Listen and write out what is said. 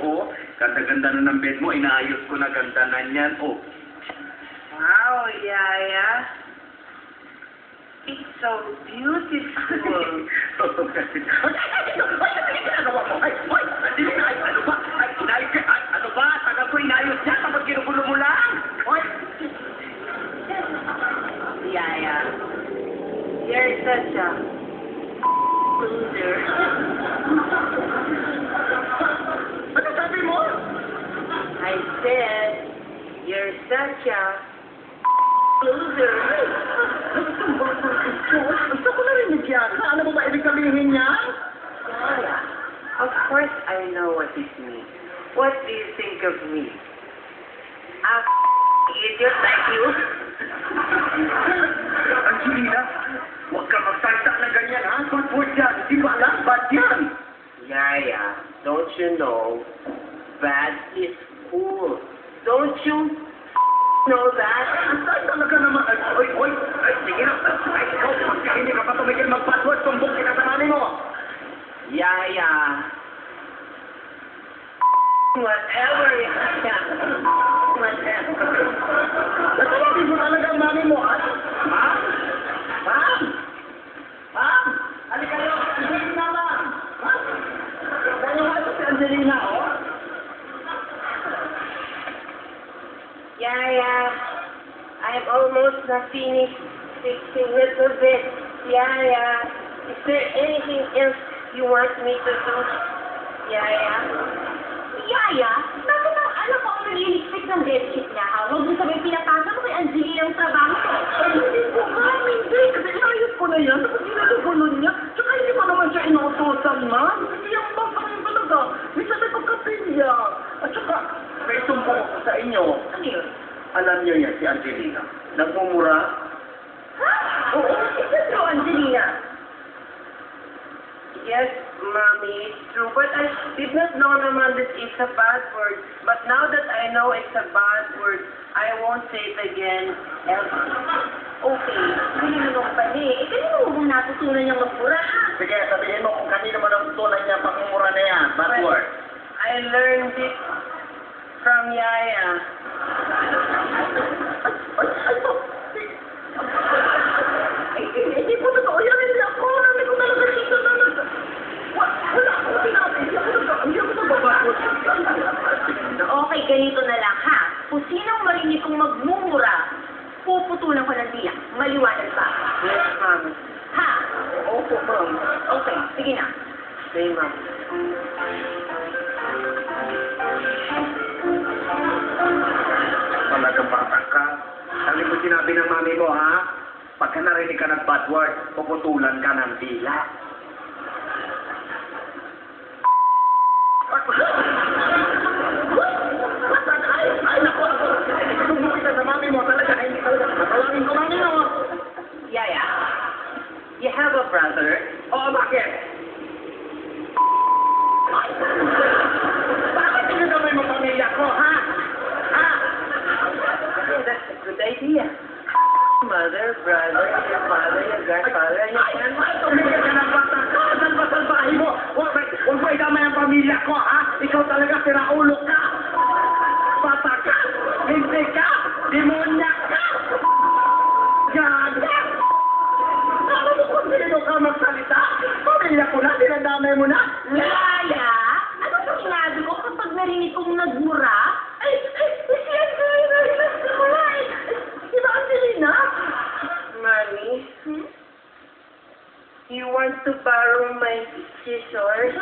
mo, ganda-ganda na ng bed mo, inaayos ko na ganda na yan. Oh. Wow, Yaya. It's so beautiful. Ano ba? Tagal ko inayos yan kapag ginugulo mo lang. Oy! Yaya, you're such a loser. Ano sabi mo? I said, you're such a loser. Gusto ko narinig yan. Ano mo ba ibig sabihin yan? Yaya, of course I know what it means. What do you think of me? A idiot like you? Angelina, huwag ka magsalita ng ganyan, ha? Bad word yan. Di ba alam? Bad yan. Yaya, don't you know, bad is cool. Don't you know that? Ay, talaga naman. Oy. Ay, sige na. Ay, ikaw, pagka hindi ka pa tumigil mag-password, tumbok kita sa mami mo. Yaya, whatever you can. Whatever. Natawagin mo talaga ang mami mo, ha? Ma'am? Ma'am? Ma'am? Halika kayo. Sige na, ma'am. Ma'am? Dahil nga ito si Angelina, oh. Yaya, I'm almost not finished fixing little bit. Yaya, is there anything else you want me to do? Yaya? Yaya, bakit ang anak ko ang naliligpit ng bedsheet niya, ha? Huwag mo sabihin pinapasa mo kay Angelina ang trabaho ko. Ay, hindi po, ma'am. Hindi. Kasi inayos ko na yan. Tapos ginagagulo niya. Tsaka hindi ko naman siya inuutosan, ma'am. Hindi ang baka mo talaga. Minsan may pagkapilya. At tsaka, may sumbong ako sa inyo. Ano yun? Alam niyo yan, si Angelina. Nagmumura. Ha? Oo, is that true, Angelina? Yes, Mommy, it's true. But I did not know naman that it's a bad word. But now that I know it's a bad word, I won't say it again ever. Okay, hindi naman pa eh. Kanino mo kung natutunan niyang magpura, ha? Sige, sabihin mo kung kanino mo natutunan niya pangmumura na yan. Bad Well, word. I learned it from Yaya. Hindi po totoo yan. Hindi ako. Hindi ko talaga dito na wala ako sinabi. Hindi ako nababasot. Okay, ganito na lang, ha? Kung sinong marinig kong magmumura, puputulan ko ng dila. Maliwanag ba? Yes, Mommy. Ha? Opo, ma'am. Okay, sige na. Say, Mom. Talagang bata ka. Sabi ko sinabi ng mami mo, ha? Pagka narinig ka ng bad word, puputulan ka ng dila. Ay, naku! Sumbong kita sa mami mo talaga. Ay, hindi talaga. Matawagin ko mami mo. Yaya, you have a brother? Oo, bakit? Ay! Bakit tinadamay mo pamilya ko, ha? Ha? Yeah, that's a good idea. Mother, brother, your father, your grandfather, and your Ay, grandmother. tumigil ka ng bata ka. Saan ba salbahin mo? Huwag mo idamay ang pamilya ko, ha? Ikaw talaga siraulo ka. Bata ka. Hindi ka. Demonya ka. Gaga. Alam mo kung sino ka magsalita? Pamilya ko na, dinadamay mo na. Yaya? Ano ba sinabi ko kapag narinig kong nagmura? Ay, si Angelina, ilas mo na eh. Di ba Angelina? Mommy, you want to borrow my scissors?